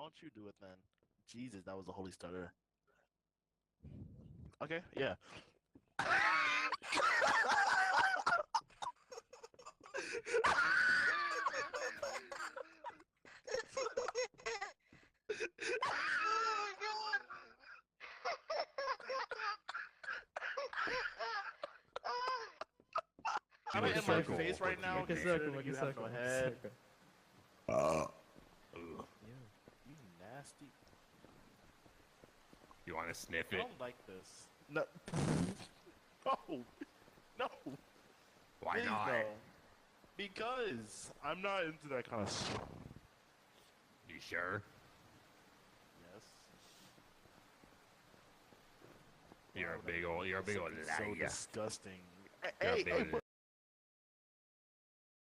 don't you do it then? Jesus, that was a holy stutter. Okay, yeah. Do I'm a in my circle face right with now. you, Make a Nick. circle, Considering make you a have circle, no make a head. circle. Ugh. You nasty. You want to sniff I it? don't like this. No. No. No. Why Please not? no. Because I'm not into that kind of stuff. You sure? Yes. You're Why a would I big do old something so liar. disgusting. You're a Hey, big hey, old